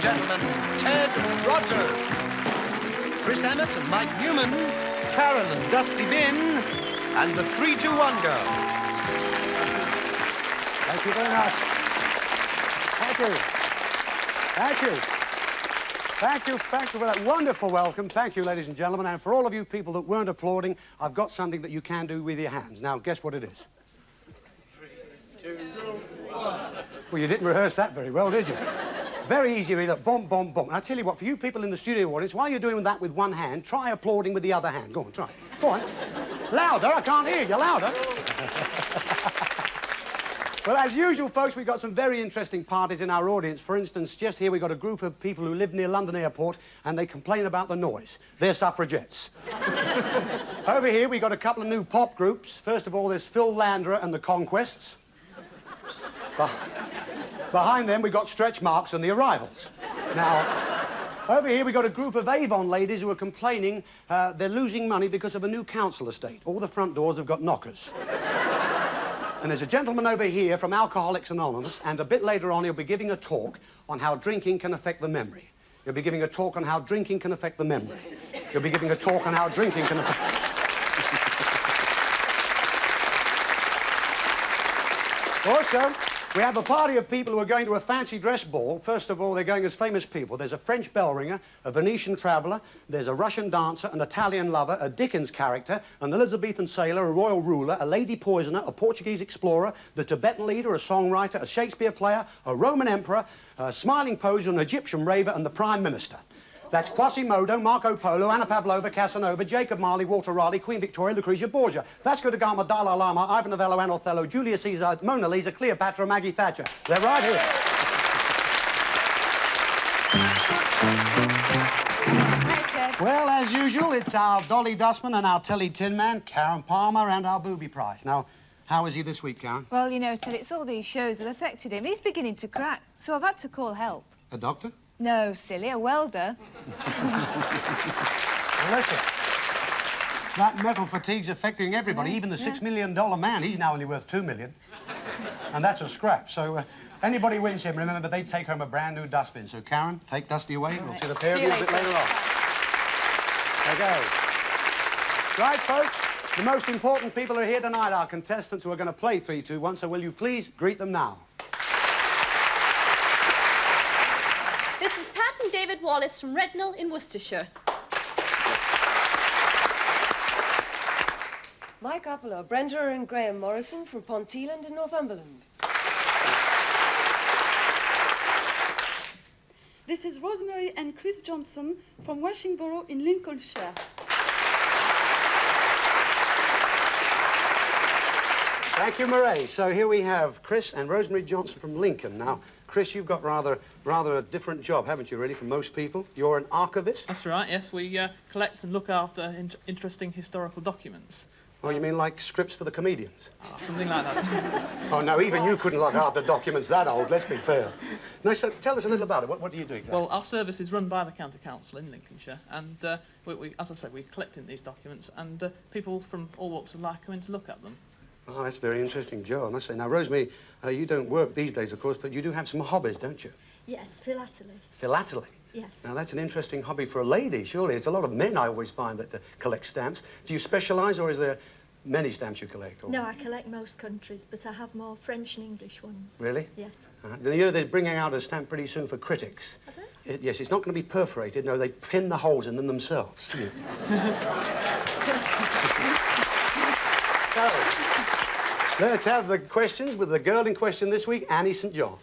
gentlemen, Ted Rogers. Chris Emmett and Mike Newman, Carol and Dusty Bin, and the 3-2-1 girl. Thank you very much. Thank you. Thank you. Thank you for that wonderful welcome. Thank you, ladies and gentlemen. And for all of you people that weren't applauding, I've got something that you can do with your hands. Now, guess what it is? 3, 2, 1. Well, you didn't rehearse that very well, did you? Very easy, really. Look, bomb, bomb, bomb. And I tell you what, for you people in the studio audience, while you're doing that with one hand, try applauding with the other hand. Go on, try. Go on. Louder, I can't hear you. Louder. Well, as usual, folks, we've got some very interesting parties in our audience. For instance, just here we've got a group of people who live near London Airport and they complain about the noise. They're suffragettes. Over here we've got a couple of new pop groups. First of all, there's Phil Landra and the Conquests. Behind them we've got Stretch Marks and the Arrivals. Now, over here we've got a group of Avon ladies who are complaining they're losing money because of a new council estate. All the front doors have got knockers. And there's a gentleman over here from Alcoholics Anonymous, and a bit later on he'll be giving a talk on how drinking can affect the memory. He'll be giving a talk on how drinking can affect the memory. He'll be giving a talk on how drinking can affect... Also, we have a party of people who are going to a fancy dress ball. First of all, they're going as famous people. There's a French bell ringer, a Venetian traveller, there's a Russian dancer, an Italian lover, a Dickens character, an Elizabethan sailor, a royal ruler, a lady poisoner, a Portuguese explorer, the Tibetan leader, a songwriter, a Shakespeare player, a Roman emperor, a smiling poser, an Egyptian raver, and the Prime Minister. That's Quasimodo, Marco Polo, Anna Pavlova, Casanova, Jacob Marley, Walter Raleigh, Queen Victoria, Lucrezia Borgia, Vasco da Gama, Dalai Lama, Ivan Novello, and Othello, Julius Caesar, Mona Lisa, Cleopatra, Maggie Thatcher. They're right here. Hi, Ted. Well, as usual, it's our Dolly Dustman and our Tilly Tin Man, Karen Palmer, and our Booby Prize. Now, how is he this week, Karen? Well, you know, Ted, it's all these shows that affected him. He's beginning to crack, so I've had to call help. A doctor? No, silly, a welder. Well, listen, that mental fatigue's affecting everybody, even the $6 million man. He's now only worth $2 million. And that's a scrap. So anybody wins him, remember, they take home a brand new dustbin. So, Karen, take Dusty away. We'll see the pair of you a bit later on. Okay. Right, folks, the most important people are here tonight, our contestants who are going to play 3, 2, 1. So will you please greet them now? This is Pat and David Wallace from Rednall in Worcestershire. Mike Appeler, Brenda and Graham Morrison from Ponteland in Northumberland. This is Rosemary and Chris Johnson from Washingborough in Lincolnshire. Thank you, Murray. So here we have Chris and Rosemary Johnson from Lincoln. Now, Chris, you've got rather a different job, haven't you, really, from most people? You're an archivist? That's right, yes. We collect and look after interesting historical documents. Oh, you mean like scripts for the comedians? Oh, something like that. Oh, no, even you couldn't look after documents that old, let's be fair. No, so tell us a little about it. What do you do exactly? Well, our service is run by the County Council in Lincolnshire, and as I said, we're collecting these documents, and people from all walks of life come in to look at them. Oh, that's a very interesting job, I must say. Now, Rosemary, you don't work these days, of course, but you do have some hobbies, don't you? Yes, philately. Philately? Yes. Now, that's an interesting hobby for a lady, surely. It's a lot of men, I always find, that collect stamps. Do you specialise, or is there many stamps you collect? Or... No, I collect most countries, but I have more French and English ones. Really? Yes. You know, they're bringing out a stamp pretty soon for critics. Are they? Yes, it's not going to be perforated. No, they pin the holes in them themselves. So, let's have the questions with the girl in question this week, Annie St. John.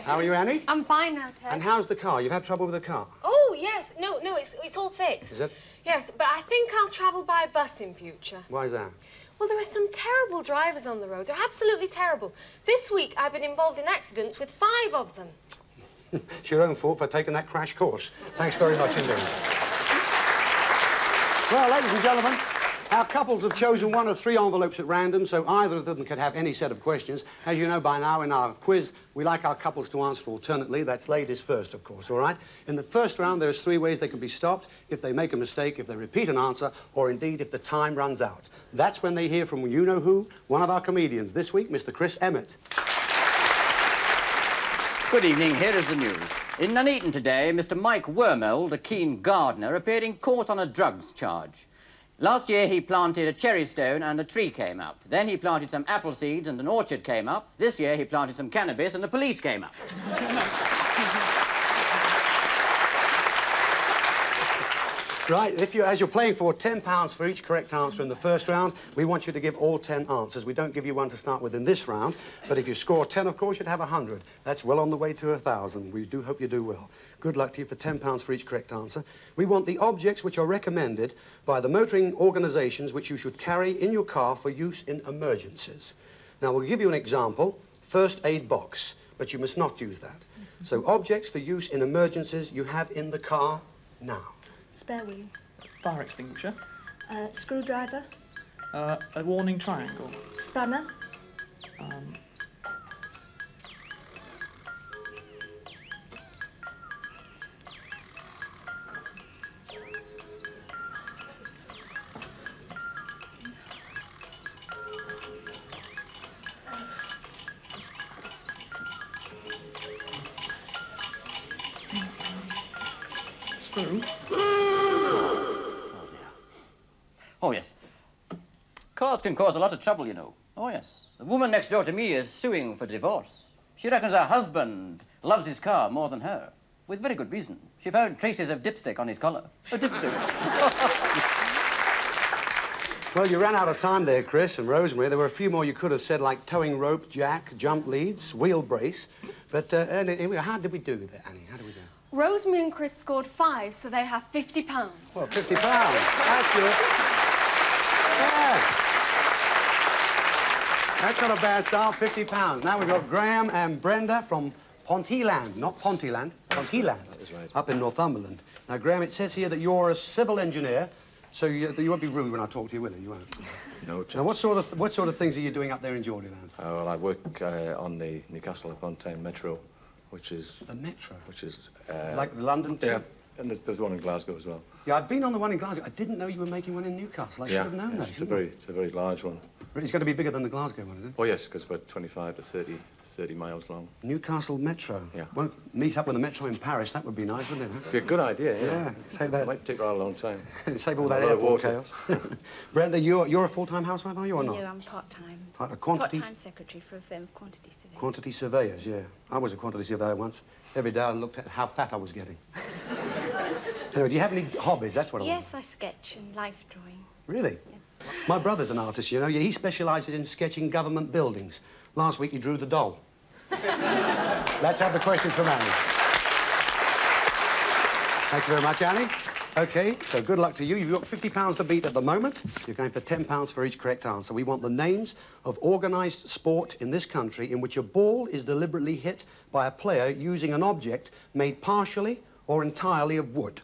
How are you, Annie? I'm fine now, Ted. And how's the car? You've had trouble with the car? Oh, yes. No, it's all fixed. Is it? Yes, but I think I'll travel by bus in future. Why is that? Well, there are some terrible drivers on the road. They're absolutely terrible. This week, I've been involved in accidents with 5 of them. It's your own fault for taking that crash course. Thanks very much indeed. Well, ladies and gentlemen, our couples have chosen one of 3 envelopes at random, so either of them could have any set of questions. As you know by now, in our quiz, we like our couples to answer alternately. That's ladies first, of course, all right? In the first round, there's 3 ways they can be stopped: if they make a mistake, if they repeat an answer, or indeed if the time runs out. That's when they hear from you-know-who, one of our comedians. This week, Mr. Chris Emmett. Good evening, here is the news. In Nuneaton today, Mr. Mike Wormold, a keen gardener, appeared in court on a drugs charge. Last year he planted a cherry stone and a tree came up. Then he planted some apple seeds and an orchard came up. This year he planted some cannabis and the police came up. Right, as you're playing for £10 for each correct answer in the first round, we want you to give all 10 answers. We don't give you one to start with in this round, but if you score 10, of course, you'd have 100. That's well on the way to 1,000. We do hope you do well. Good luck to you for £10 for each correct answer. We want the objects which are recommended by the motoring organisations which you should carry in your car for use in emergencies. Now, we'll give you an example. First aid box, but you must not use that. So, objects for use in emergencies you have in the car now. Spare wheel. Fire extinguisher. Screwdriver. A warning triangle. Spanner. Screw. Oh, yes. Cars can cause a lot of trouble, you know. Oh, yes. The woman next door to me is suing for divorce. She reckons her husband loves his car more than her, with very good reason. She found traces of dipstick on his collar. A dipstick. Well, you ran out of time there, Chris and Rosemary. There were a few more you could have said, like towing rope, jack, jump leads, wheel brace. But anyway, how did we do there, Annie? How did we do? Rosemary and Chris scored 5, so they have £50. Well, £50. That's good. Yes. That's not a bad start, £50. Now we've got Graham and Brenda from Pontyland, not Pontyland, Pontyland, that is right. Up in Northumberland. Now, Graham, it says here that you're a civil engineer, so you won't be rude when I talk to you, will you? You won't. No chance. Now, what sort of things are you doing up there in Geordieland? Well, I work on the Newcastle upon Tyne Metro, which is... The Metro? Which is... like London, too? Yeah, and there's one in Glasgow as well. Yeah, I've been on the one in Glasgow. I didn't know you were making one in Newcastle. I should have known that. It's a very large one. It's going to be bigger than the Glasgow one, is it? Oh, yes, because about 25 to 30 miles long. Newcastle Metro. Yeah. Won't meet up with the Metro in Paris. That would be nice, wouldn't it? Be a good idea, yeah. Yeah, save that. It might take a long time. Save all that airport chaos. Brenda, you're a full-time housewife, are you, or not? No, I'm part-time. Part-time secretary for a firm of quantity surveyors. Quantity surveyors, yeah. I was a quantity surveyor once. Every day I looked at how fat I was getting. Anyway, do you have any hobbies? That's what I want. Yes, I sketch and life drawing. Really? Yes. My brother's an artist, you know. He specialises in sketching government buildings. Last week he drew the doll. Let's have the questions from Annie. Thank you very much, Annie. OK, so good luck to you. You've got £50 to beat at the moment. You're going for £10 for each correct answer. We want the names of organised sport in this country in which a ball is deliberately hit by a player using an object made partially or entirely of wood.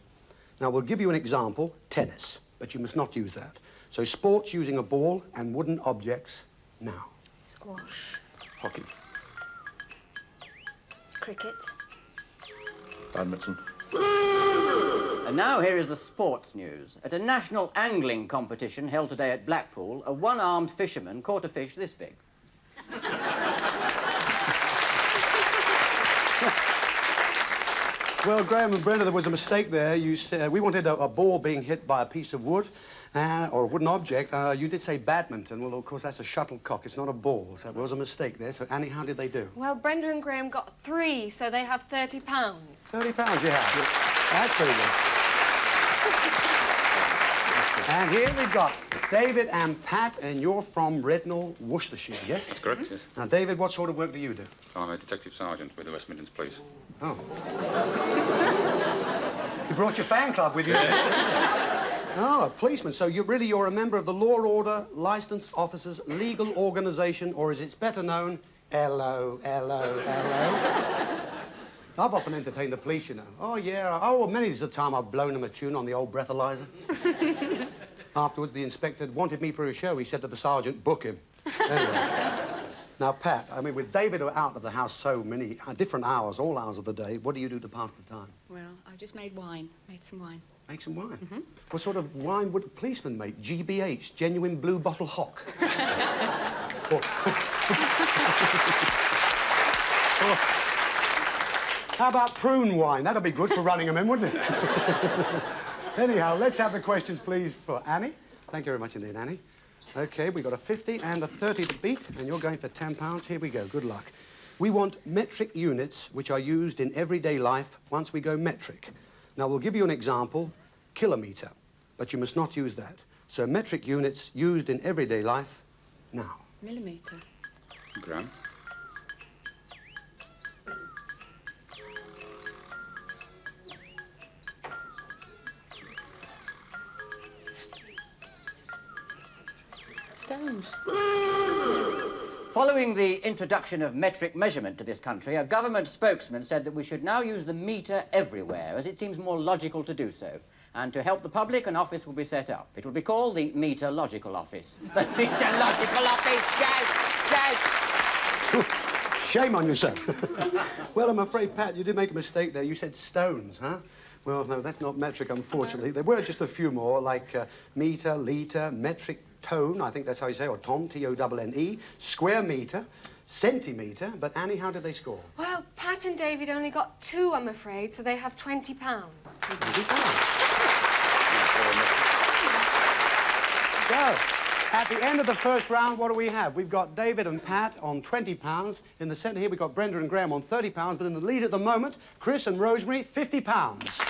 Now, we'll give you an example, tennis, but you must not use that. So sports using a ball and wooden objects now. Squash. Hockey. Cricket. Badminton. And now here is the sports news. At a national angling competition held today at Blackpool, a one-armed fisherman caught a fish this big. Well, Graham and Brenda, there was a mistake there. You said we wanted a ball being hit by a piece of wood or a wooden object. You did say badminton. Well, of course, that's a shuttlecock. It's not a ball, so it was a mistake there. So, Annie, how did they do? Well, Brenda and Graham got 3, so they have £30. £30 you have. That's pretty good. And here we've got David and Pat, and you're from Rednall, Worcestershire, yes? That's correct, yes. Now, David, what sort of work do you do? I'm a detective sergeant with the West Midlands Police. Oh. You brought your fan club with you? Oh, a policeman. So you're a member of the Law Order Licensed Officers Legal Organisation, or as it's better known, LO. I've often entertained the police, you know. Oh, yeah. Oh, many's the time I've blown them a tune on the old breathalyzer. Afterwards, the inspector wanted me for a show. He said to the sergeant, book him. Anyway. Now, Pat, I mean, with David out of the house so many different hours, all hours of the day, what do you do to pass the time? Well, I just made some wine. Make some wine? Mm-hmm. What sort of wine would a policeman make? GBH, genuine blue bottle hock? How about prune wine? That'd be good for running them in, wouldn't it? Anyhow, let's have the questions, please, for Annie. Thank you very much indeed, Annie. OK, we've got a 50 and a 30 to beat, and you're going for £10. Here we go. Good luck. We want metric units which are used in everyday life once we go metric. Now, we'll give you an example, kilometre, but you must not use that. So metric units used in everyday life now. Millimetre. Gram. Stones. Following the introduction of metric measurement to this country, a government spokesman said that we should now use the metre everywhere, as it seems more logical to do so. And to help the public, an office will be set up. It will be called the Meteorological Office. The Meteorological Office, yes, yes! Shame on you, sir. Well, I'm afraid, Pat, you did make a mistake there. You said stones, huh? Well, no, that's not metric, unfortunately. There were just a few more, like metre, litre, metric tone, I think that's how you say, or ton, T-O-N-N-E, square metre, centimetre. But, Annie, how did they score? Well, Pat and David only got 2, I'm afraid, so they have £20. So, at the end of the first round, what do we have? We've got David and Pat on £20. In the centre here, we've got Brenda and Graham on £30. But in the lead at the moment, Chris and Rosemary, £50.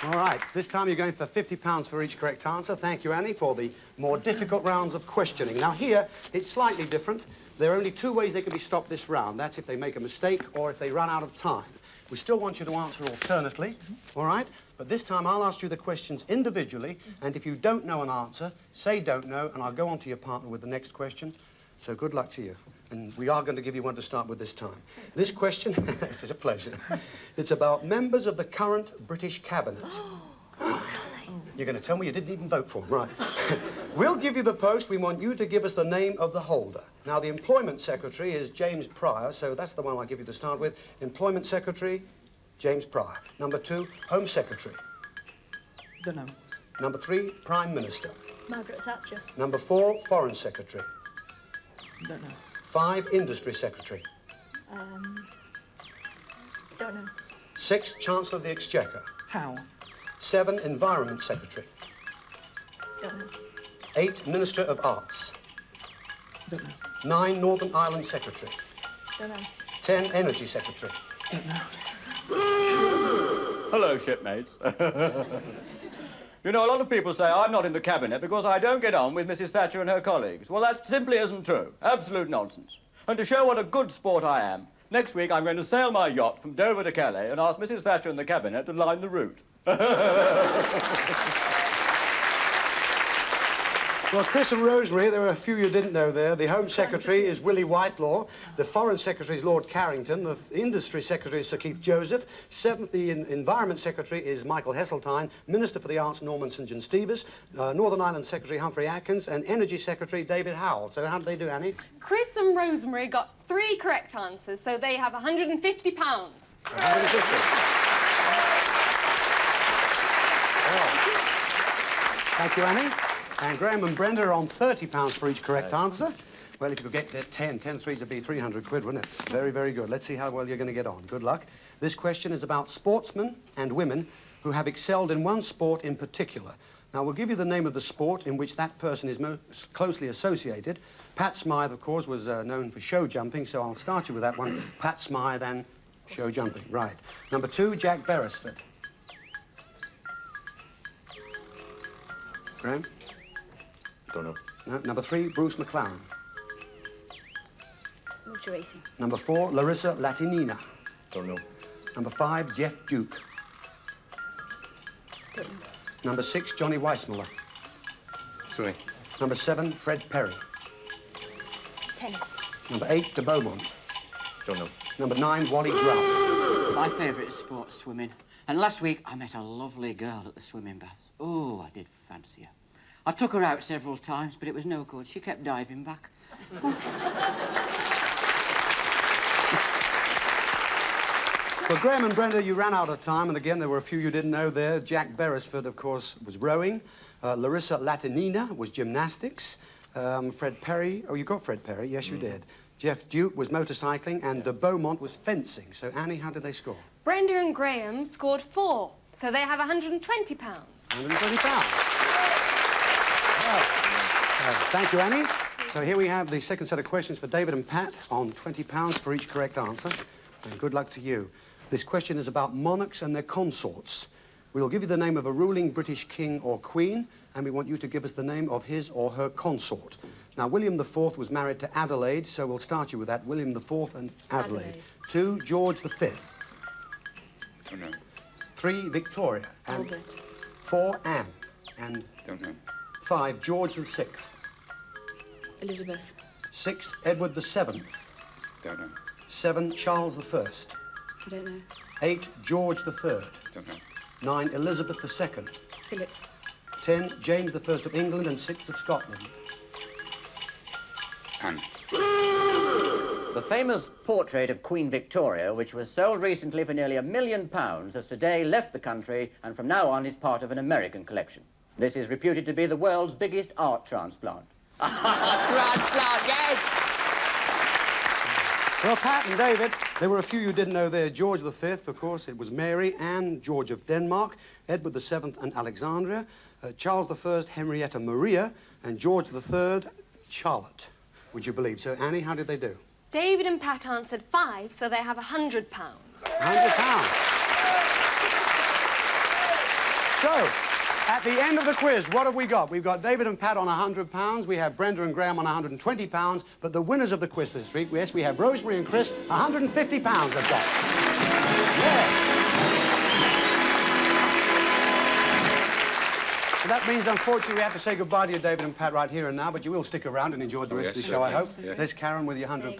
All right, this time you're going for £50 for each correct answer. Thank you, Annie, for the more difficult rounds of questioning. Now, here, it's slightly different. There are only 2 ways they can be stopped this round. That's if they make a mistake or if they run out of time. We still want you to answer alternately, all right? But this time I'll ask you the questions individually, and if you don't know an answer, say don't know, and I'll go on to your partner with the next question. So good luck to you. And we are going to give you one to start with this time. This question, it's a pleasure. It's about members of the current British Cabinet. You're going to tell me you didn't even vote for them, right? We'll give you the post. We want you to give us the name of the holder. Now, the Employment Secretary is James Pryor, so that's the one I'll give you to start with. Employment Secretary, James Pryor. Number 2, Home Secretary. Don't know. Number 3, Prime Minister. Margaret Thatcher. Number 4, Foreign Secretary. Don't know. 5, Industry Secretary. Don't know. 6, Chancellor of the Exchequer. How? 7, Environment Secretary. Don't know. 8, Minister of Arts. Don't know. 9, Northern Ireland Secretary. Don't know. 10, Energy Secretary. Don't know. Hello, shipmates. You know, a lot of people say I'm not in the cabinet because I don't get on with Mrs. Thatcher and her colleagues. Well, that simply isn't true. Absolute nonsense. And to show what a good sport I am, next week I'm going to sail my yacht from Dover to Calais and ask Mrs. Thatcher and the cabinet to line the route. Well, Chris and Rosemary, there were a few you didn't know there. The Home Secretary is Willie Whitelaw. The Foreign Secretary is Lord Carrington. The Industry Secretary is Sir Keith Joseph. 7th, the Environment Secretary is Michael Heseltine. Minister for the Arts, Norman St John Stevens. Northern Ireland Secretary, Humphrey Atkins. And Energy Secretary, David Howell. So how did they do, Annie? Chris and Rosemary got 3 correct answers, so they have £150. 150. Thank you, Annie. And Graham and Brenda are on £30 for each correct answer. Well, if you could get 10 threes would be 300 quid, wouldn't it? Very, very good. Let's see how well you're going to get on. Good luck. This question is about sportsmen and women who have excelled in one sport in particular. Now, we'll give you the name of the sport in which that person is most closely associated. Pat Smythe, of course, was known for show jumping, so I'll start you with that one. Pat Smythe and show jumping. Right. Number 2, Jack Beresford. Graham? Don't know. No. Number 3, Bruce McLaren. Motor racing. Number 4, Larissa Latinina. Don't know. Number 5, Jeff Duke. Don't know. Number 6, Johnny Weissmuller. Swimming. Number 7, Fred Perry. Tennis. Number 8, De Beaumont. Don't know. Number 9, Wally Grant. My favourite is sports swimming. And last week I met a lovely girl at the swimming baths. Oh, I did fancy her. I took her out several times, but it was no good. She kept diving back. Well, Graham and Brenda, you ran out of time, and again, there were a few you didn't know there. Jack Beresford, of course, was rowing. Larissa Latinina was gymnastics. Fred Perry. Oh, you got Fred Perry. Yes, you did. Jeff Duke was motorcycling, and de Beaumont was fencing. So, Annie, how did they score? Brenda and Graham scored 4, so they have £120. £120. Thank you, Annie. So here we have the second set of questions for David and Pat on £20 for each correct answer. And good luck to you. This question is about monarchs and their consorts. We'll give you the name of a ruling British king or queen, and we want you to give us the name of his or her consort. Now, William IV was married to Adelaide, so we'll start you with that. William IV and Adelaide. 2, George V. Don't know. 3, Victoria. And Albert. 4, Anne. And Don't know. 5, George VI. Elizabeth. 6, Edward VII. Don't know. 7, Charles I. I don't know. 8, George III. Don't know. 9, Elizabeth II. Philip. 10, James I of England, and 6 of Scotland. Anne. The famous portrait of Queen Victoria, which was sold recently for nearly £1 million, has today left the country and from now on is part of an American collection. This is reputed to be the world's biggest art transplant. Transplant, yes! Well, Pat and David, there were a few you didn't know there. George V, of course, it was Mary, Anne, George of Denmark, Edward VII and Alexandria, Charles I, Henrietta Maria, and George III, Charlotte. Would you believe? So, Annie, how did they do? David and Pat answered 5, so they have £100. £100. So, at the end of the quiz, what have we got? We've got David and Pat on £100. We have Brenda and Graham on £120. But the winners of the quiz this week, yes, we have Rosemary and Chris, £150 they've got. Yeah. So that means, unfortunately, we have to say goodbye to you, David and Pat, right here and now, but you will stick around and enjoy the rest of the show, I hope. Yes. There's Karen with your £100.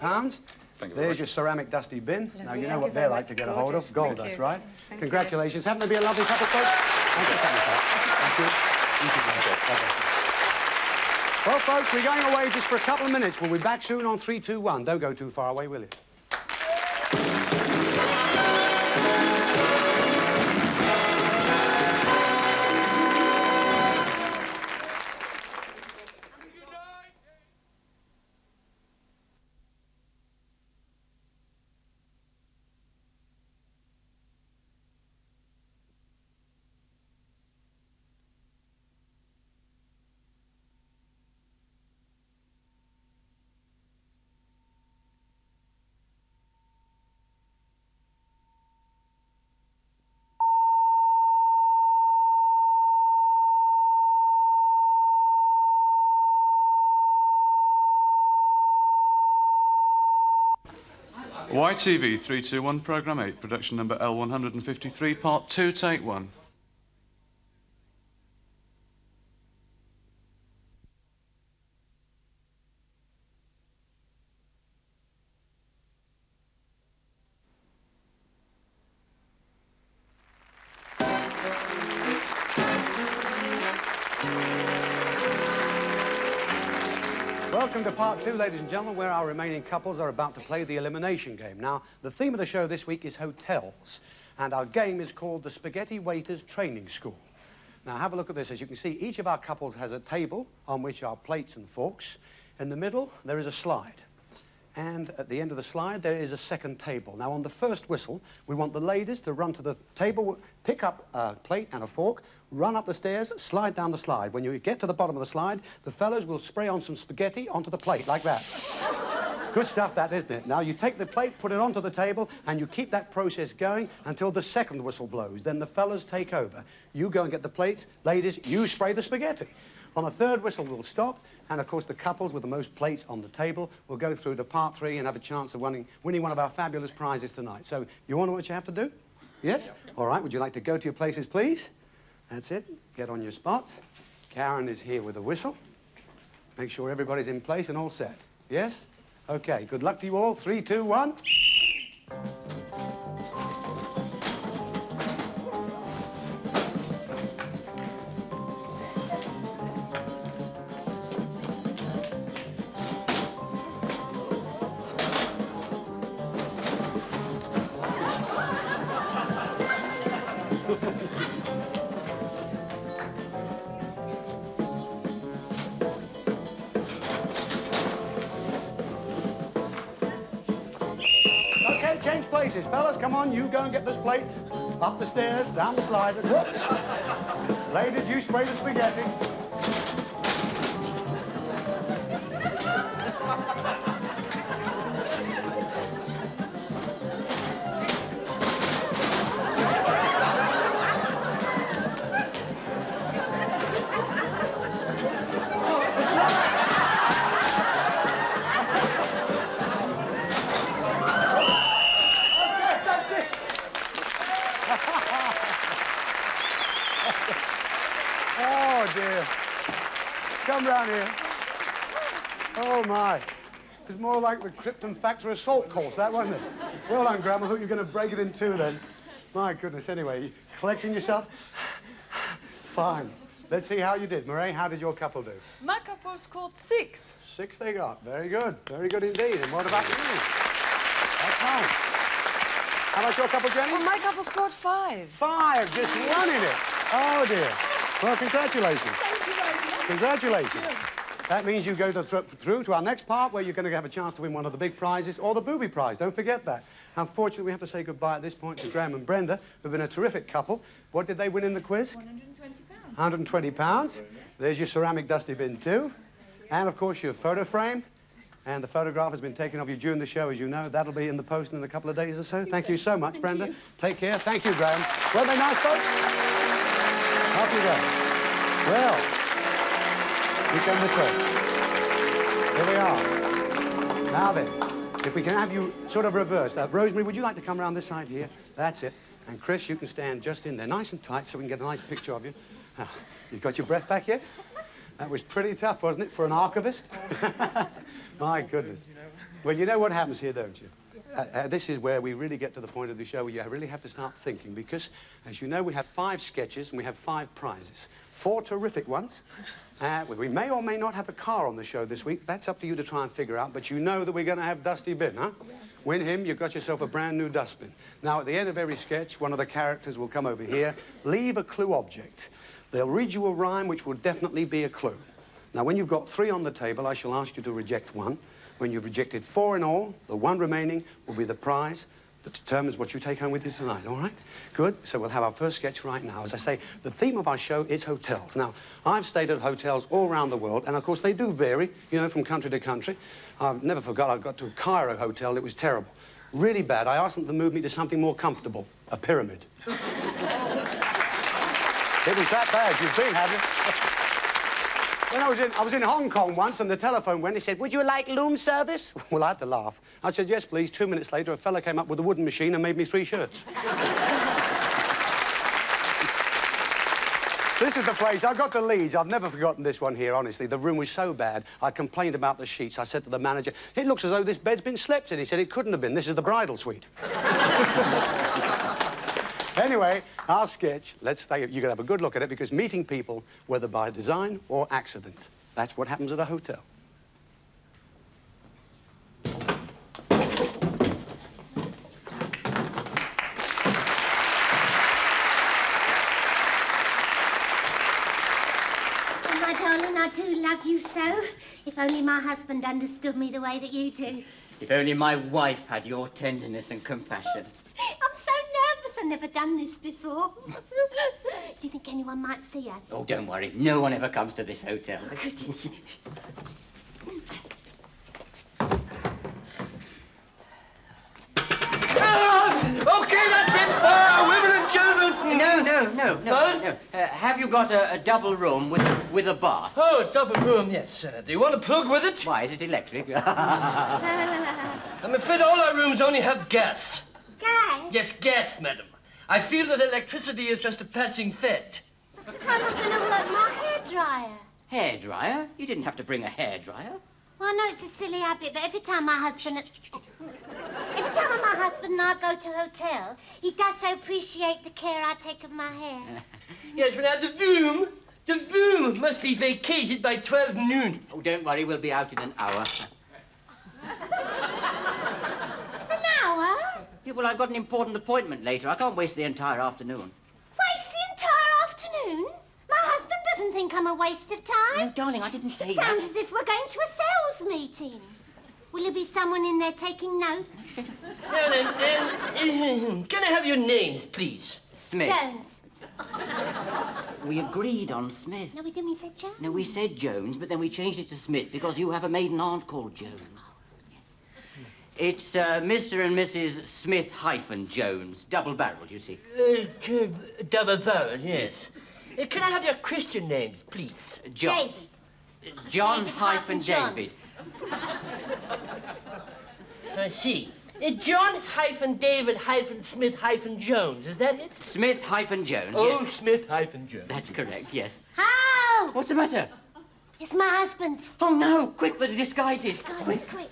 Thank you. There's your ceramic dusty bin. Now, you know what they're like to get a hold of. Gold dust, right? Thank Congratulations. Haven't they been a lovely couple, folks? Thank you, Pat. Thank you. Well, folks, we're going away just for a couple of minutes. We'll be back soon on 3, 2, 1. Don't go too far away, will you? YTV 321, Programme 8, production number L153, Part 2, Take 1. Welcome to part 2, ladies and gentlemen, where our remaining couples are about to play the elimination game. Now, the theme of the show this week is hotels, and our game is called the Spaghetti Waiters Training School. Now, have a look at this. As you can see, each of our couples has a table on which are plates and forks. In the middle, there is a slide. And at the end of the slide, there is a second table. Now, on the first whistle, we want the ladies to run to the table, pick up a plate and a fork, run up the stairs, slide down the slide. When you get to the bottom of the slide, the fellows will spray on some spaghetti onto the plate, like that. Good stuff, that, isn't it? Now, you take the plate, put it onto the table, and you keep that process going until the second whistle blows. Then the fellas take over. You go and get the plates. Ladies, you spray the spaghetti. On the third whistle, we'll stop. And, of course, the couples with the most plates on the table will go through to part 3 and have a chance of winning one of our fabulous prizes tonight. So, you want to know what you have to do? Yes? All right, would you like to go to your places, please? That's it. Get on your spots. Karen is here with a whistle. Make sure everybody's in place and all set. Yes? Okay, good luck to you all. 3, 2, 1. right, change places. Fellas, come on, you go and get those plates. Up the stairs, down the slide. Whoops. Ladies, you spray the spaghetti. Oh, dear. Come round here. Oh, my. It was more like the Krypton Factor assault course, that, wasn't it? Well done, Graham. I thought you were going to break it in two then. My goodness. Anyway, you collecting yourself? Fine. Let's see how you did. Murray, how did your couple do? My couple scored 6. 6 they got. Very good. Very good indeed. And what about you? That's nice. How about your couple, Jenny? Well, my couple scored 5. 5, just running it. Oh, dear. Well, congratulations. Thank you very much. Congratulations. That means you go through to our next part where you're going to have a chance to win one of the big prizes or the booby prize. Don't forget that. Unfortunately, we have to say goodbye at this point to Graham and Brenda, who've been a terrific couple. What did they win in the quiz? £120. £120. There's your ceramic dusty bin too. And, of course, your photo frame. And the photograph has been taken of you during the show, as you know. That'll be in the post in a couple of days or so. Thank you so much, Brenda. Take care. Thank you, Graham. Weren't they nice, folks? Off you go. Well, you come this way. Here we are. Now then, if we can have you sort of reversed. Rosemary, would you like to come around this side here? That's it. And Chris, you can stand just in there, nice and tight, so we can get a nice picture of you. You got your breath back yet? That was pretty tough, wasn't it, for an archivist? My goodness. Well, you know what happens here, don't you? This is where we really get to the point of the show where you really have to start thinking, because, as you know, we have 5 sketches and we have 5 prizes. 4 terrific ones. We may or may not have a car on the show this week. That's up to you to try and figure out, but you know that we're going to have Dusty Bin, huh? Yes. Win him, you've got yourself a brand new dustbin. Now, at the end of every sketch, one of the characters will come over here, leave a clue object. They'll read you a rhyme which will definitely be a clue. Now, when you've got 3 on the table, I shall ask you to reject 1. When you've rejected 4 in all, the 1 remaining will be the prize that determines what you take home with you tonight, all right? Good. So we'll have our first sketch right now. As I say, the theme of our show is hotels. Now, I've stayed at hotels all around the world, and, of course, they do vary, you know, from country to country. I've never forgot I got to a Cairo hotel. It was terrible. Really bad. I asked them to move me to something more comfortable, a pyramid. It was that bad. You've been, have you? When I was in Hong Kong once, and the telephone went. He said, "Would you like loom service?" Well, I had to laugh. I said, "Yes, please." 2 minutes later, a fella came up with a wooden machine and made me 3 shirts. This is the place. I got to Leeds. I've never forgotten this one here, honestly. The room was so bad. I complained about the sheets. I said to the manager, "It looks as though this bed's been slept in." He said, "It couldn't have been. This is the bridal suite." Anyway, our sketch, let's stay. You're going to have a good look at it, because meeting people, whether by design or accident, that's what happens at a hotel. Oh, my darling, I do love you so. If only my husband understood me the way that you do. If only my wife had your tenderness and compassion. I'm so nervous. I've never done this before. Do you think anyone might see us? Oh, don't worry. No one ever comes to this hotel. OK, that's it. Women and children. No. Have you got a double room with a bath? Oh, a double room, yes. Do you want a plug with it? Why, is it electric? I'm afraid all our rooms only have gas. Gas? Yes, gas, madam. I feel that electricity is just a passing fad. How am I going to work my hairdryer? Hairdryer? You didn't have to bring a hairdryer. Well, I know it's a silly habit, but every time my husband and I go to a hotel, he does so appreciate the care I take of my hair. Yes, but now the room must be vacated by 12 noon. Oh, don't worry, we'll be out in an hour. An hour? Yeah, well, I've got an important appointment later. I can't waste the entire afternoon. Waste the entire afternoon? My husband doesn't think I'm a waste of time. No, darling, I didn't say It that. sounds as if we're going to a sales meeting. Will there be someone in there taking notes? Now then, can I have your names, please? Smith. Jones. We agreed on Smith. No, we didn't. We said Jones. No, we said Jones, but then we changed it to Smith because you have a maiden aunt called Jones. It's Mr. and Mrs. Smith-Jones, double-barreled, you see. Double-barreled, yes. Can I have your Christian names, please? John. David. John-David. I see. John-David-Smith-Jones, is that it? Smith-Jones, Oh, yes. Smith-Jones. That's correct, yes. How? What's the matter? It's my husband. Oh, no, quick for the disguises. Disguises, quick.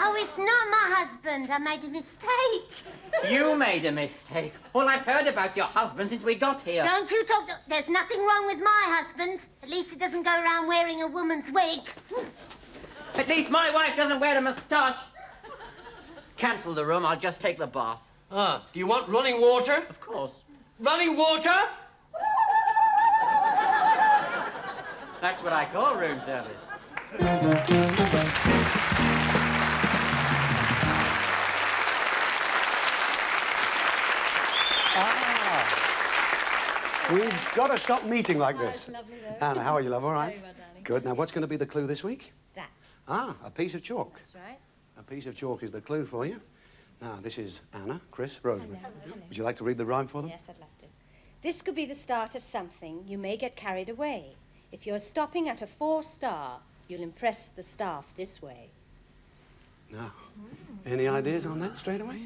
Oh, it's not my husband. I made a mistake. You made a mistake. Well, I've heard about your husband since we got here. Don't you talk... There's nothing wrong with my husband. At least he doesn't go around wearing a woman's wig. At least my wife doesn't wear a moustache. Cancel the room. I'll just take the bath. Ah, do you want running water? Of course. Running water? That's what I call room service. We've got to stop meeting like this. It's lovely, though. Anna, how are you, love? All right? Very well, darling. Good. Now, what's going to be the clue this week? That. Ah, a piece of chalk. That's right. A piece of chalk is the clue for you. Now, this is Anna, Chris, Rosemary. Hello. Would you like to read the rhyme for them? Yes, I'd love to. This could be the start of something. You may get carried away. If you're stopping at a 4-star, you'll impress the staff this way. No. Any ideas on that straight away?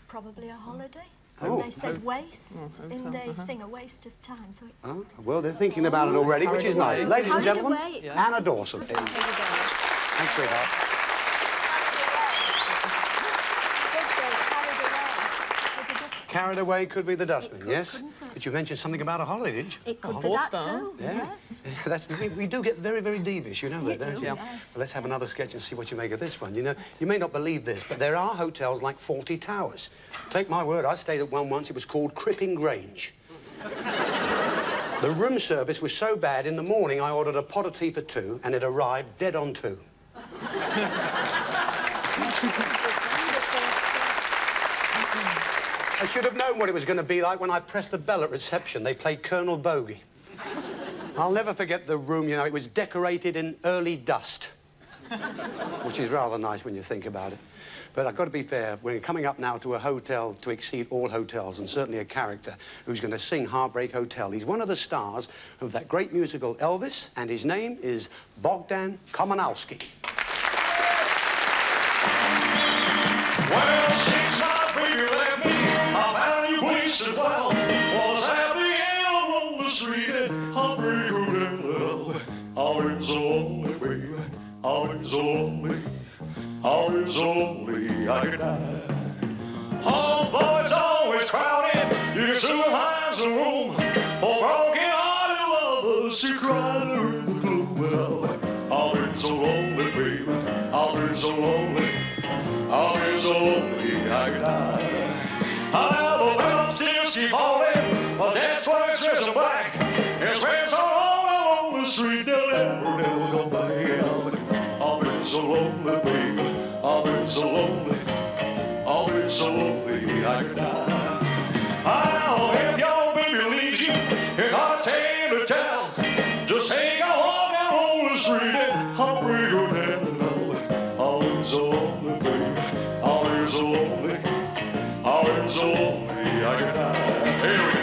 Probably a holiday. Oh. They said waste in the thing, a waste of time. So Oh, well, they're thinking about it already, which is nice. Ladies and Carried gentlemen, away. Yes. Anna Dawson. Thanks, sweetheart. Carried away could be the dustbin, yes? But you mentioned something about a holiday, didn't you? It could Oh, be that star. too. Yeah. That's, we do get very, very devious, you know that, don't you? Yes. Well, let's have another sketch and see what you make of this one. You know, you may not believe this, but there are hotels like 40 Towers. Take my word, I stayed at one once. It was called Cripping Grange. The room service was so bad, in the morning I ordered a pot of tea for 2, and it arrived dead on 2. I should have known what it was going to be like when I pressed the bell at reception. They played Colonel Bogey. I'll never forget the room, you know, it was decorated in early dust, which is rather nice when you think about it. But I've got to be fair, we're coming up now to a hotel to exceed all hotels, and certainly a character who's going to sing Heartbreak Hotel. He's one of the stars of that great musical Elvis, and his name is Bogdan Komanowski. Well, since my baby left me, I found a new place to dwell. Was at the end of the street at Heartbreak Hotel. I've been so lonely, baby. I've been so lonely. I've been so lonely I could die. Although it's always crowded, you can soon find some room for broken-hearted lovers to cry in the gloom. Well, I've been so lonely, baby. I've been so lonely. I've been so lonely I could die. I never been upstairs, keep falling, but that's why it's dressed in black. It's been so long on the street, they'll never come back. I've been so lonely, baby. I've been so lonely. I've been so lonely I could die. I'll if your baby leaves you, it's not a tale to tell. Just take a walk down on the street and I'll bring you down. I've been so lonely, baby. I've been so lonely. I've been so lonely I could die. Here we go.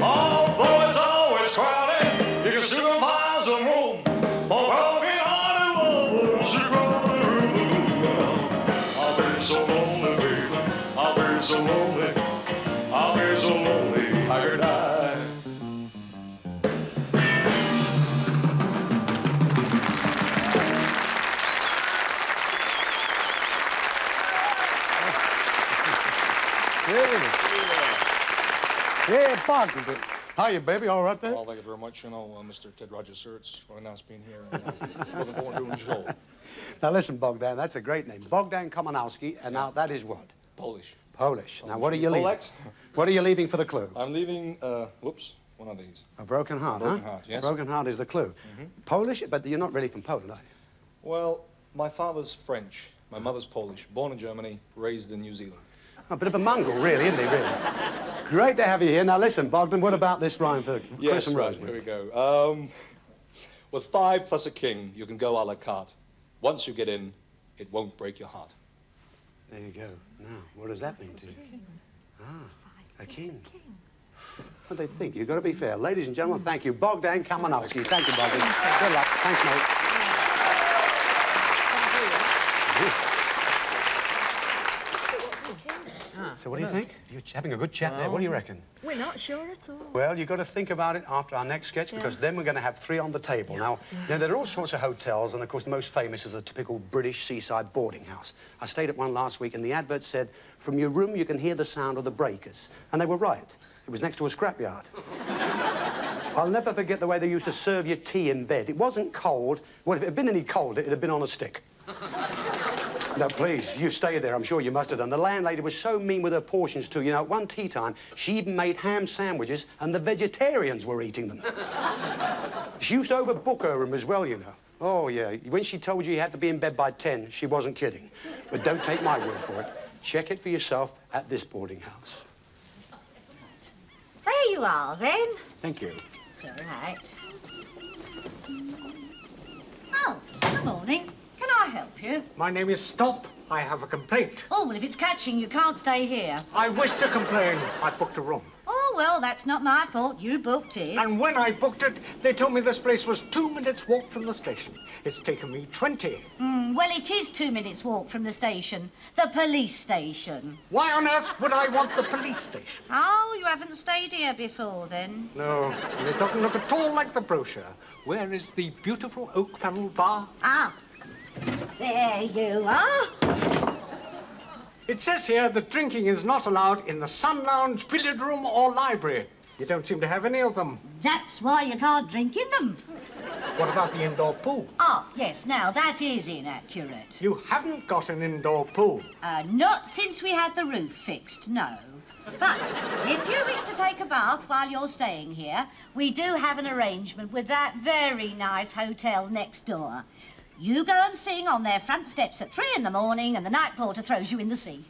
Although it's always crowded, you can soon find some room for broken-hearted lovers to cry in the gloom. I've been so lonely, baby. I've been so lonely. I've been so lonely I could die. Yeah, Bog. Hiya, baby. All right there? Well, thank you very much. You know, Mr. Ted Rogers, sir, it's very nice being here. Looking forward to doing the show. Now, listen, Bogdan, that's a great name. Bogdan Komanowski, and now that is what? Polish. Polish. Now, what are you leaving? Polak? What are you leaving for the clue? I'm leaving, whoops, one of these. A broken heart, broken heart, yes. A broken heart is the clue. Polish, but you're not really from Poland, are you? Well, my father's French. My mother's Polish. Born in Germany, raised in New Zealand. A bit of a mongrel, really, isn't he, really? Great to have you here. Now, listen, Bogdan, what about this rhyme for Chris and right, Rosemary? Here we go. With 5 plus a king, you can go a la carte. Once you get in, it won't break your heart. There you go. Now, what does that mean to you? A king. What do they think? You've got to be fair. Ladies and gentlemen, thank you. Bogdan Komanowski. Thank you, Bogdan. Good luck. Thanks, mate. So what do you think? You're having a good chat there. What do you reckon? We're not sure at all. Well, you've got to think about it after our next sketch, because then we're going to have 3 on the table. Now, there are all sorts of hotels, and of course the most famous is a typical British seaside boarding house. I stayed at one last week, and the advert said, from your room you can hear the sound of the breakers. And they were right. It was next to a scrapyard. I'll never forget the way they used to serve your tea in bed. It wasn't cold. Well, if it had been any colder, it'd have been on a stick. No, please, you stay there. I'm sure you must have done. The landlady was so mean with her portions, too. You know, at one tea time, she even made ham sandwiches, and the vegetarians were eating them. She used to overbook her room as well, you know. Oh, yeah. When she told you you had to be in bed by 10, she wasn't kidding. But don't take my word for it. Check it for yourself at this boarding house. There you are, then. Thank you. It's all right. Oh, good morning. Can I help you? My name is Stop. I have a complaint. Oh, well, if it's catching, you can't stay here. I wish to complain. I booked a room. Oh, well, that's not my fault. You booked it. And when I booked it, they told me this place was 2 minutes' walk from the station. It's taken me 20. Well, it is 2 minutes' walk from the station. The police station. Why on earth would I want the police station? Oh, you haven't stayed here before, then? No, and it doesn't look at all like the brochure. Where is the beautiful oak-panelled bar? Ah, there you are. It says here that drinking is not allowed in the sun lounge, billiard room or library. You don't seem to have any of them. That's why you can't drink in them. What about the indoor pool? Oh, yes, now that is inaccurate. You haven't got an indoor pool? Not since we had the roof fixed, no. But if you wish to take a bath while you're staying here, we do have an arrangement with that very nice hotel next door. You go and sing on their front steps at 3 in the morning and the night porter throws you in the sea.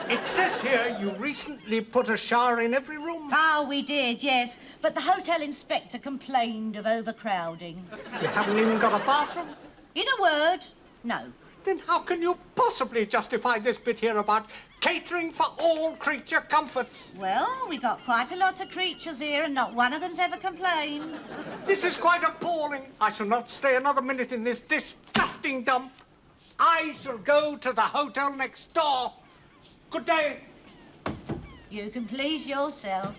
It says here you recently put a shower in every room. Oh, we did, yes. But the hotel inspector complained of overcrowding. You haven't even got a bathroom? In a word, no. Then how can you possibly justify this bit here about catering for all creature comforts? Well, we got quite a lot of creatures here and not one of them's ever complained. This is quite appalling. I shall not stay another minute in this disgusting dump. I shall go to the hotel next door. Good day. You can please yourself.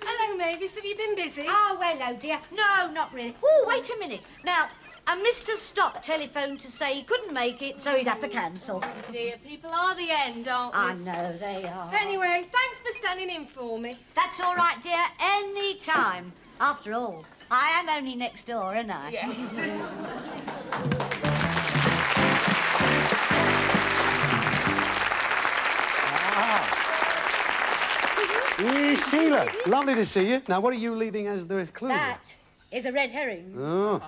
Hello, Mavis. Have you been busy? Oh, hello, dear. No, not really. Oh, wait a minute. Now, Mr. Stop telephoned to say he couldn't make it, so he'd have to cancel. Oh, dear, people are the end, aren't they? I know they are. Anyway, thanks for standing in for me. That's all right, dear. Any time. After all, I am only next door, aren't I? Yes. Sheila, lovely to see you. Now, what are you leaving as the clue? That is a red herring. Oh,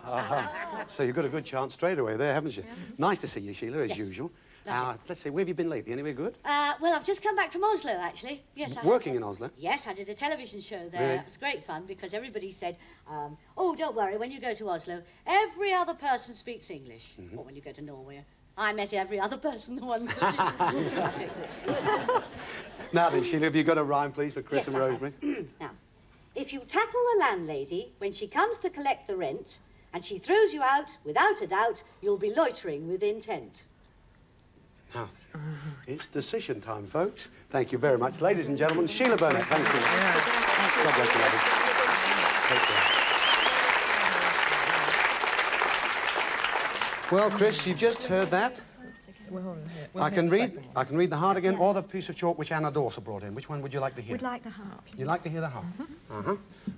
so you've got a good chance straight away there, haven't you? Nice to see you, Sheila, as usual. Let's see, where have you been lately? Anywhere good? Well, I've just come back from Oslo, actually. Yes, Working in Oslo? Yes, I did a television show there. Really? It was great fun because everybody said, oh, don't worry, when you go to Oslo, every other person speaks English. Or when you go to Norway, I met every other person, the ones that didn't. Now then, Sheila, have you got a rhyme, please, for Chris Yes, and I Rosemary? Now, if you tackle the landlady when she comes to collect the rent and she throws you out, without a doubt, you'll be loitering with intent. Now, it's decision time, folks. Thank you very much. Ladies and gentlemen, Sheila Burnett. Thanks, Sheila. God bless you, ladies. Take care. Well, Chris, you've just heard that. I can read the heart again, or the piece of chalk which Anna Dawson brought in. Which one would you like to hear? We'd like the heart, please. You'd like to hear the heart?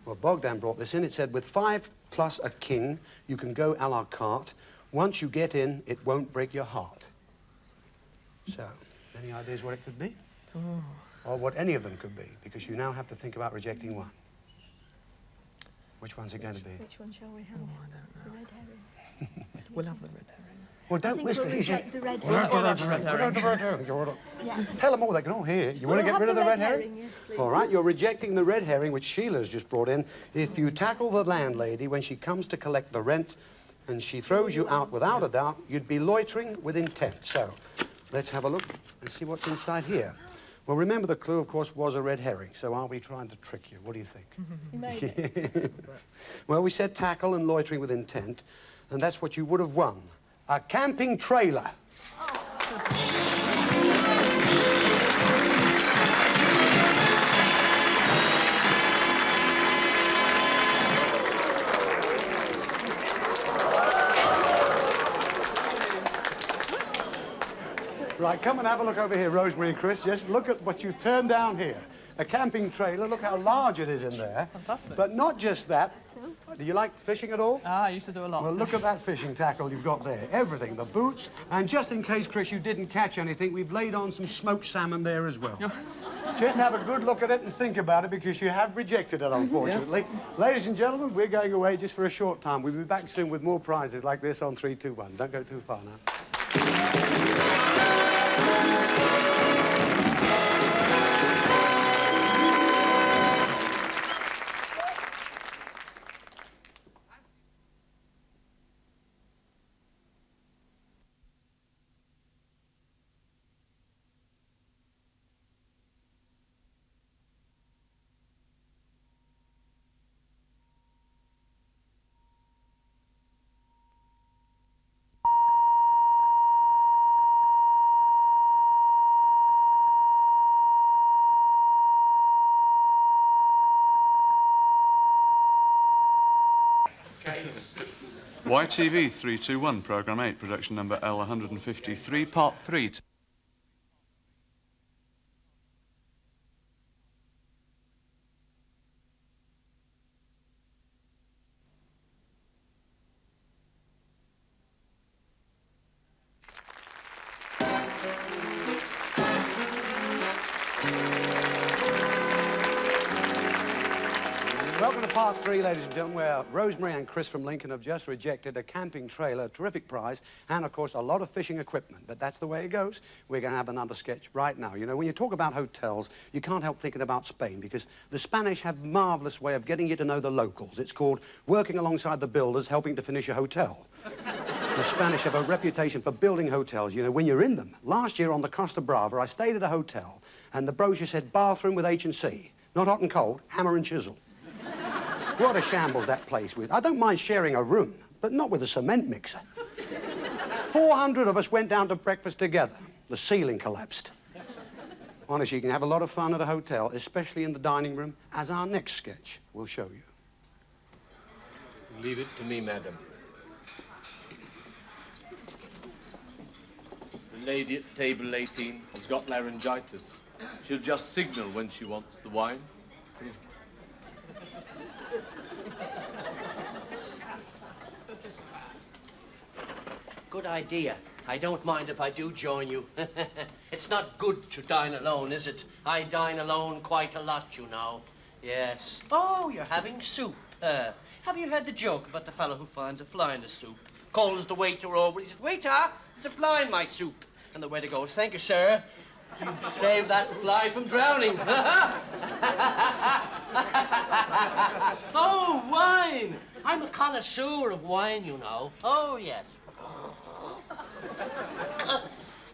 Well, Bogdan brought this in. It said, with 5 plus a king, you can go a la carte. Once you get in, it won't break your heart. So, any ideas what it could be? Or what any of them could be? Because you now have to think about rejecting one. Which one's it going to be? Which one shall we have? Oh, I don't know. The red herring. We'll have the red herring. Well, don't I think whisper. we'll reject the red We'll have the red herring. Yes. Tell them all, they can all hear. You want to get rid of the red herring? Yes, please. All right, you're rejecting the red herring, which Sheila's just brought in. If you tackle the landlady when she comes to collect the rent and she throws you out without a doubt, you'd be loitering with intent. So, let's have a look and see what's inside here. Well, remember the clue, of course, was a red herring. So are we trying to trick you? What do you think? You made it. Well, we said tackle and loitering with intent, and that's what you would have won. A camping trailer. Right, come and have a look over here, Rosemary and Chris. Just look at what you've turned down here. A camping trailer, look how large it is in there. Fantastic. But not just that. Do you like fishing at all? I used to do a lot. Well, look at that fishing tackle you've got there. Everything, the boots, and just in case, Chris, you didn't catch anything, we've laid on some smoked salmon there as well. Just have a good look at it and think about it, because you have rejected it, unfortunately. Ladies and gentlemen, we're going away just for a short time. We'll be back soon with more prizes like this on 3, 2, 1. Don't go too far now. YTV 321, Programme 8, production number L153, Part 3. Welcome to Part 3, ladies and gentlemen, where Rosemary and Chris from Lincoln have just rejected a camping trailer, a terrific prize, and, of course, a lot of fishing equipment. But that's the way it goes. We're going to have another sketch right now. You know, when you talk about hotels, you can't help thinking about Spain, because the Spanish have a marvellous way of getting you to know the locals. It's called working alongside the builders, helping to finish a hotel. The Spanish have a reputation for building hotels, you know, when you're in them. Last year on the Costa Brava, I stayed at a hotel, and the brochure said bathroom with H&C. Not hot and cold, hammer and chisel. What a shambles that place with. I don't mind sharing a room, but not with a cement mixer. 400 of us went down to breakfast together. The ceiling collapsed. Honestly, you can have a lot of fun at a hotel, especially in the dining room, as our next sketch will show you. Leave it to me, madam. The lady at table 18 has got laryngitis. She'll just signal when she wants the wine. Good idea. I don't mind if I do join you. It's not good to dine alone, is it? I dine alone quite a lot, you know. Yes. Oh, you're having soup. Have you heard the joke about the fellow who finds a fly in the soup? Calls the waiter over. He says, "Waiter, there's a fly in my soup." And the waiter goes, "Thank you, sir. You've saved that fly from drowning." Oh, wine! I'm a connoisseur of wine, you know. Oh, yes.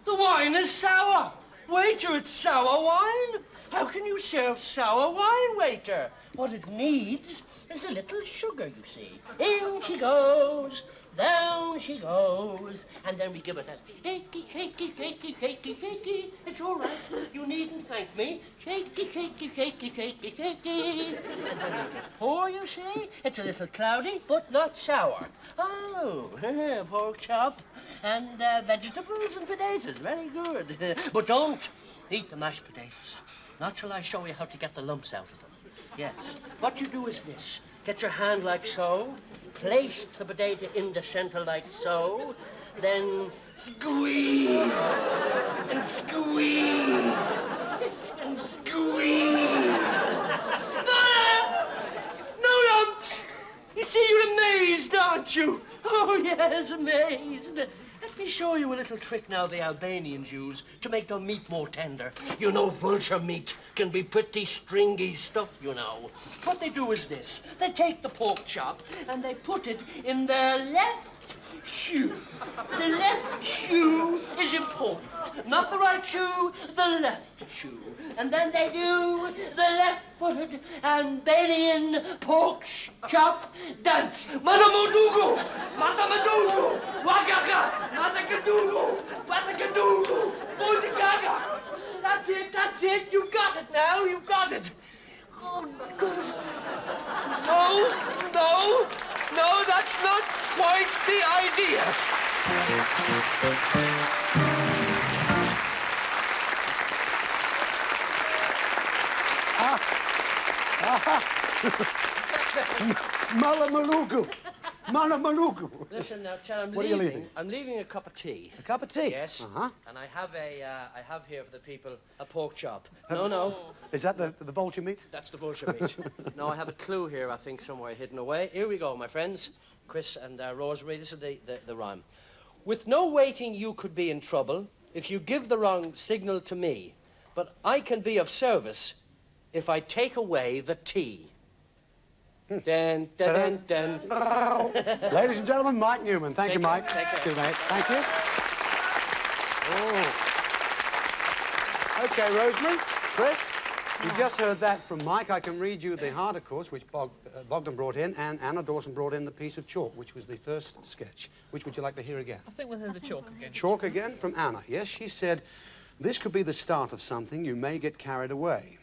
The wine is sour. Waiter, it's sour wine. How can you serve sour wine, waiter? What it needs is a little sugar, you see. In she goes. down she goes. And then we give it a shaky, shaky, shaky, shaky, shaky. It's all right. You needn't thank me. Shaky, shaky, shaky, shaky, shaky. And then you just pour, you see. It's a little cloudy, but not sour. Oh, pork chop and vegetables and potatoes. Very good. But don't eat the mashed potatoes. Not till I show you how to get the lumps out of them. Yes. What you do is this. Get your hand like so. Place the potato in the center like so. Then squeeze. And squeeze. And squeeze. No lumps! You see, you're amazed, aren't you? Oh, yes, amazed. Let me show you a little trick now the Albanians use to make their meat more tender. You know, vulture meat can be pretty stringy stuff, you know. What they do is this. They take the pork chop and they put it in their left shoe. The left shoe is important. Not the right shoe, the left shoe. And then they do the left-footed Albanian pork chop dance. Madamudugu! Madamudugu! Wagaga! Madagadugu! Madagadugu! Budagaga! That's it, you got it now, you got it. Oh, God. No, that's not quite the idea. Malamalugu. Malamalugu. Listen now, Chad, What are you leaving? I'm leaving a cup of tea. A cup of tea? Yes. Uh-huh. And I have here for the people a pork chop. No. Is that the vulture meat? That's the vulture meat. No, I have a clue here, I think, somewhere hidden away. Here we go, my friends. Chris and Rosemary, this is the rhyme. With no waiting, you could be in trouble if you give the wrong signal to me. But I can be of service if I take away the tea. Dun, dun, dun, dun. Ladies and gentlemen, Mike Newman. Thank you, Mike. Take care. Good, mate. Thank you. Oh. Okay, Rosemary, Chris, you just heard that from Mike. I can read you the harder course, which Bogdan brought in, and Anna Dawson brought in the piece of chalk, which was the first sketch. Which would you like to hear again? I think we'll hear the chalk again. Chalk again from Anna. Yes, she said, this could be the start of something. You may get carried away.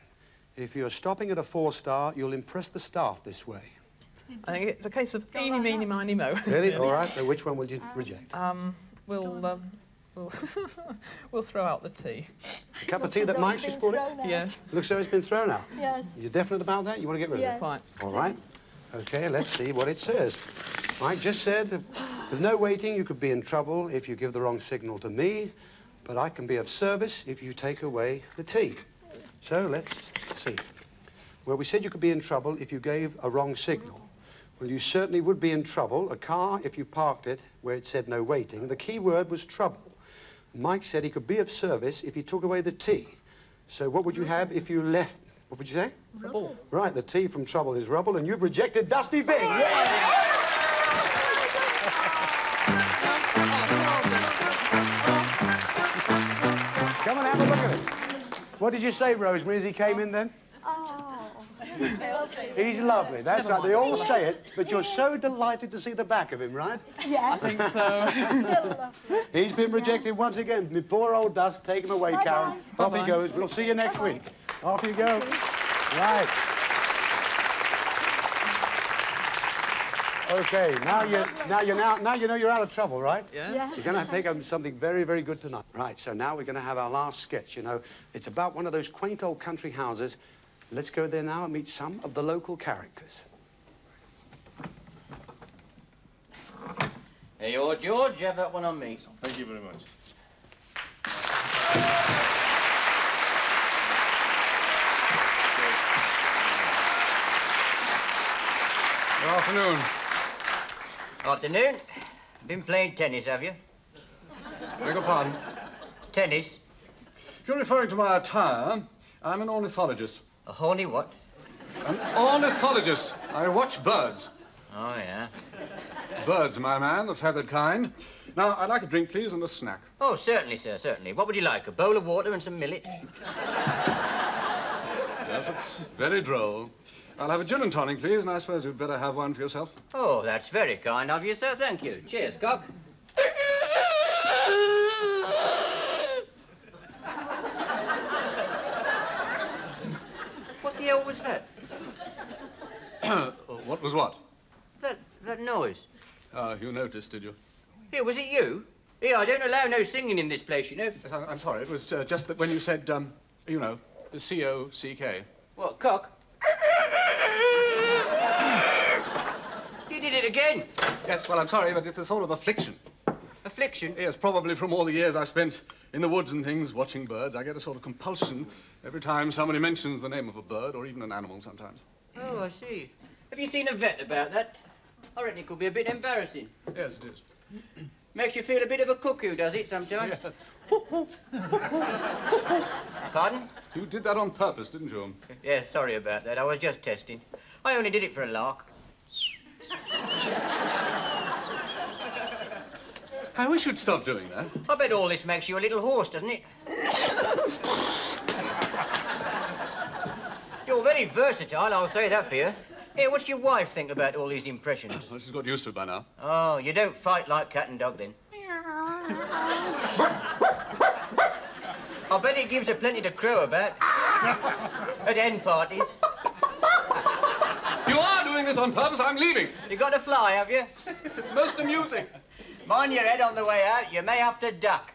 If you're stopping at a 4-star, you'll impress the staff this way. I think it's a case of eeny, meeny, miny, mo. Really? All right. So which one would you reject? We'll throw out the tea. A cup of tea that Mike's just brought in? Yes. Looks as though it's been thrown out. Yes. You're definite about that? You want to get rid of it? Quite. All right. Okay, let's see what it says. Mike just said, with no waiting, you could be in trouble if you give the wrong signal to me, but I can be of service if you take away the tea. So let's see. Well, we said you could be in trouble if you gave a wrong signal. Well, you certainly would be in trouble. A car, if you parked it where it said no waiting, the key word was trouble. Mike said he could be of service if he took away the tea. So what would you have if you left? What would you say? Rubble. Right, the tea from trouble is rubble, and you've rejected Dusty Bing. Yeah! Come on, have a look at it. What did you say, Rosemary, as he came in then? He's lovely. That's right. They all say it, but you're so delighted to see the back of him, right? Yes. I think so. He's been rejected once again. Me poor old Dust. Take him away, Karen. Off he goes. We'll see you next week. Off you go. Right. Okay. Now you know you're out of trouble, right? Yeah. You're going to take something very, very good tonight. Right. So now we're going to have our last sketch. You know, it's about one of those quaint old country houses. Let's go there now and meet some of the local characters. Here you are, George. Have that one on me. Thank you very much. Good afternoon. Afternoon. Been playing tennis, have you? Beg your pardon? Tennis? If you're referring to my attire, I'm an ornithologist. A horny what? An ornithologist. I watch birds. Oh, yeah. Birds, my man, the feathered kind. Now, I'd like a drink, please, and a snack. Oh, certainly, sir, certainly. What would you like? A bowl of water and some millet? Yes, it's very droll. I'll have a gin and tonic, please, and I suppose you'd better have one for yourself. Oh, that's very kind of you, sir. Thank you. Cheers, Cock. What the hell was that? What was what? That noise. You noticed, did you? Here, was it you? Here, I don't allow no singing in this place, you know. Yes, I'm sorry. It was just that when you said, you know, the C-O-C-K. What, Cock? You did it again. Yes, well, I'm sorry, but it's a sort of affliction. Affliction? Yes, probably from all the years I've spent in the woods and things, watching birds. I get a sort of compulsion every time somebody mentions the name of a bird, or even an animal sometimes. Oh, I see. Have you seen a vet about that? I reckon it could be a bit embarrassing. Yes, it is. Makes you feel a bit of a cuckoo, does it, sometimes? Yeah. Pardon? You did that on purpose, didn't you? Yes, sorry about that. I was just testing. I only did it for a lark. I wish you'd stop doing that. I bet all this makes you a little hoarse, doesn't it? You're very versatile, I'll say that for you. Here, what's your wife think about all these impressions? Well, she's got used to it by now. Oh, you don't fight like cat and dog, then? I bet it gives her plenty to crow about. At hen parties. You are doing this on purpose. I'm leaving. You got to fly, have you? Yes, it's most amusing. Mind your head on the way out. You may have to duck.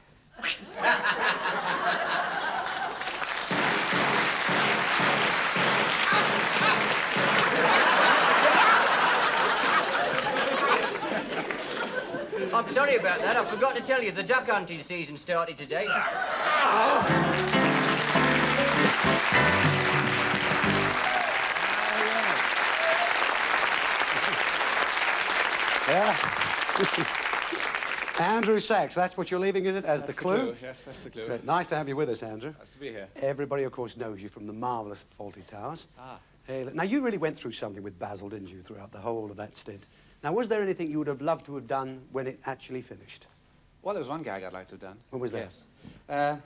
I'm sorry about that. I forgot to tell you, the duck hunting season started today. Yeah. Andrew Sachs, that's what you're leaving, is it, as the clue? Yes, that's the clue. Great. Nice to have you with us, Andrew. Nice to be here. Everybody, of course, knows you from the marvellous Fawlty Towers. Now, you really went through something with Basil, didn't you, throughout the whole of that stint? Now, was there anything you would have loved to have done when it actually finished? Well, there was one gag I'd like to have done. What was that? Yes.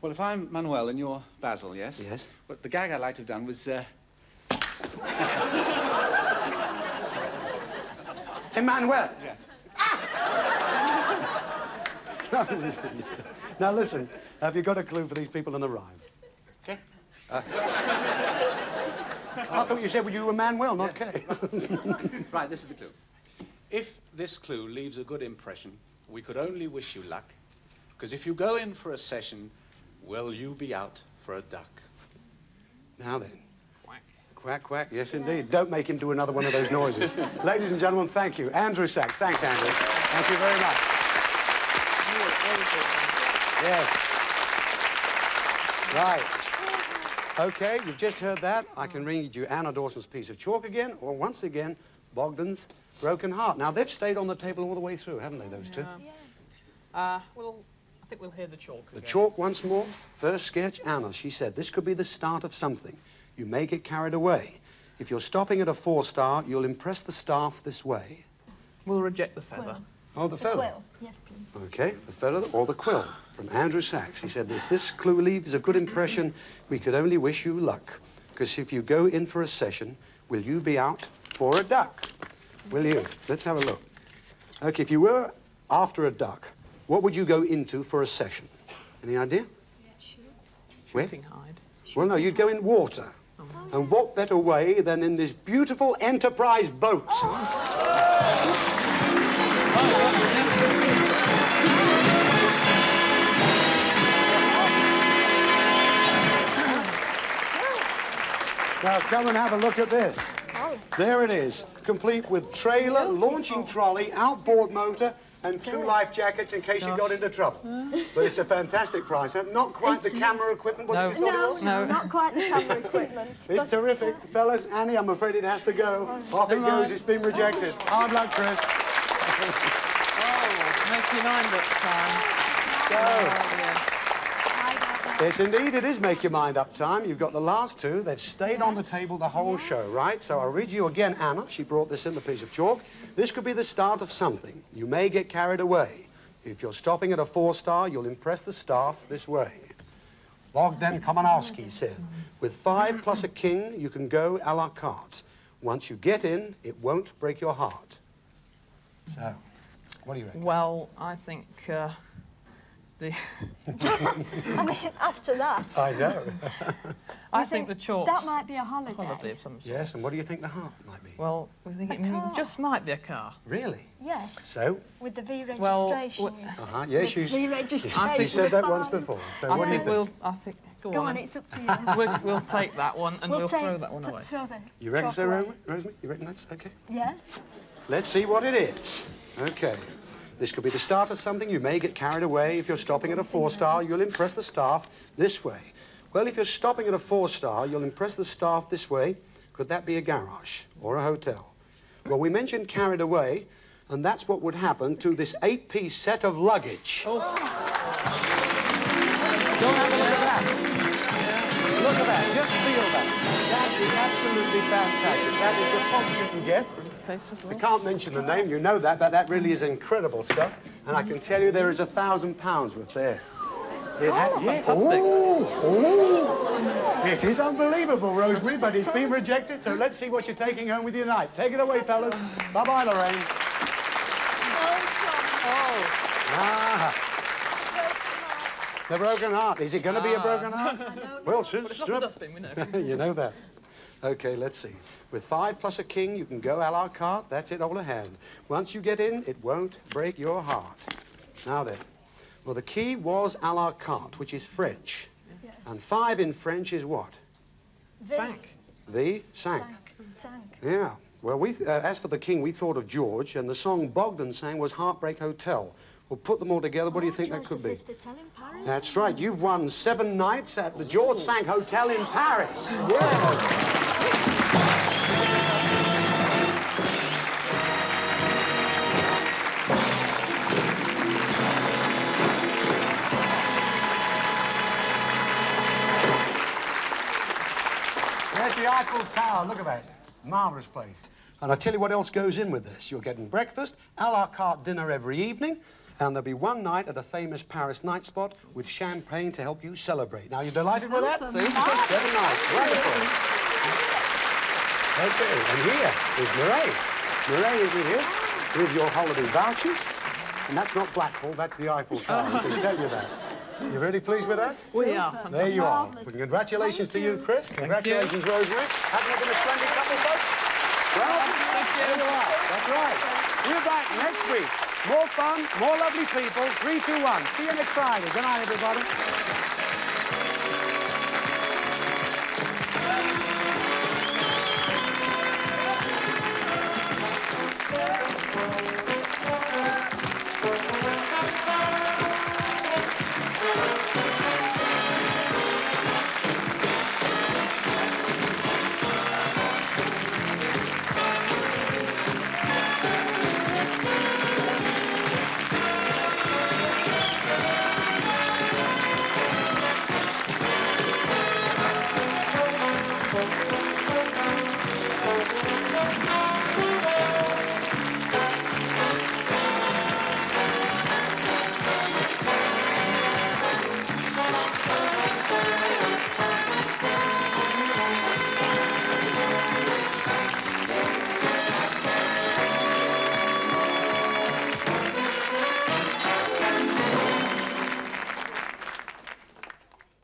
Well, if I'm Manuel and you're Basil, yes? Yes. But the gag I'd like to have done was, Emmanuel! Yeah. Now, listen, have you got a clue for these people in the rhyme? Okay. I thought you said you were Manuel, not Kay. Right, this is the clue. If this clue leaves a good impression, we could only wish you luck, because if you go in for a session, will you be out for a duck? Now then. Quack. Quack, quack. Yes, indeed. Don't make him do another one of those noises. Ladies and gentlemen, thank you. Andrew Sachs. Thanks, Andrew. Thank you very much. Yes. Right. OK, you've just heard that. I can read you Anna Dawson's piece of chalk again, or once again, Bogdan's Broken Heart. Now, they've stayed on the table all the way through, haven't they, those two? Yes. Well, I think we'll hear the chalk The again. chalk once more. First sketch, Anna. She said, this could be the start of something. You may get carried away. If you're stopping at a 4-star, you'll impress the staff this way. We'll reject the feather. Oh, the feather. Quill. Yes, please. OK, the feather or the quill. From Andrew Sachs. He said, if this clue leaves a good impression, we could only wish you luck. Because if you go in for a session, will you be out for a duck? Will you? Let's have a look. OK, if you were after a duck, what would you go into for a session? Any idea? Where? Shooting hide. Well, no, you'd go in water. And what better way than in this beautiful Enterprise boat? Now, come and have a look at this. There it is, complete with trailer, launching trolley, outboard motor, and 2 life jackets in case you got into trouble. But it's a fantastic price. Not quite the camera equipment, was it you thought it was? No, not quite the camera equipment. It's terrific. Fellas, Annie, I'm afraid it has to go. Off it goes. It's been rejected. Hard luck, Chris. Oh, make your mind up time. Go. Oh, yeah. Yes, indeed, it is make your mind up time. You've got the last two. They've stayed on the table the whole show, right? So I'll read you again, Anna. She brought this in the piece of chalk. This could be the start of something. You may get carried away. If you're stopping at a 4-star, you'll impress the staff this way. Bogdan Komanowski says, With 5 plus a king, you can go a la carte. Once you get in, it won't break your heart. So, what do you reckon? Well, I think the... I mean, after that... I know. I think the chalks... That might be a holiday. Of some sort. Yes, and what do you think the heart might be? Well, we think it just might be a car. Really? Yes. So? With the V Well, registration. Yes, With you re-registration. said that once before. So what do you think? Go on, then. it's up to you. We'll take that one and we'll take- throw that one away. Throw the You reckon chalk so, away. Rosemary? You reckon that's okay? Yeah. Let's see what it is. Okay. This could be the start of something. You may get carried away. If you're stopping at a 4-star, you'll impress the staff this way. Well, if you're stopping at a 4-star, you'll impress the staff this way. Could that be a garage or a hotel? Well, we mentioned carried away, and that's what would happen to this 8-piece set of luggage. Oh. Don't have a look at that. Look at that. Just feel that. That is absolutely fantastic. That is the tops you can get. I can't mention the name, you know that, but that really is incredible stuff. And I can tell you there is £1,000 worth there. Fantastic. Oh. It is unbelievable, Rosemary, but it's been rejected, so let's see what you're taking home with you tonight. Take it away, fellas. Bye-bye, Lorraine. The broken heart. Is it going to be a broken heart? Well, But it's not the dustbin, we know. you know that. OK, let's see. With 5 plus a king, you can go a la carte. That's it, all a hand. Once you get in, it won't break your heart. Now then. Well, the key was a la carte, which is French. Yes. And 5 in French is what? Sank. V, sank. Yeah. Well, as for the king, we thought of George, and the song Bogdan sang was Heartbreak Hotel. We'll put them all together. What do you think that could be? That's right. You've won 7 nights at the George Sank Hotel in Paris. Yes. There's the Eiffel Tower. Look at that. Marvellous place. And I'll tell you what else goes in with this. You're getting breakfast, a la carte dinner every evening, and there'll be one night at a famous Paris night spot with champagne to help you celebrate. Now, you delighted with that? See? 7 nights. Wonderful. OK, and here is Mireille. Mireille is here with your holiday vouchers. And that's not Blackpool, that's the Eiffel Tower. I can tell you that. You really pleased with that? We are. There you are. Well, congratulations to you, Chris. Congratulations, Rosemary. Haven't you been a splendid couple, folks? Well, there you are. That's right. We're back next week. More fun, more lovely people. 3, 2, 1. See you next Friday. Good night, everybody. Thank you.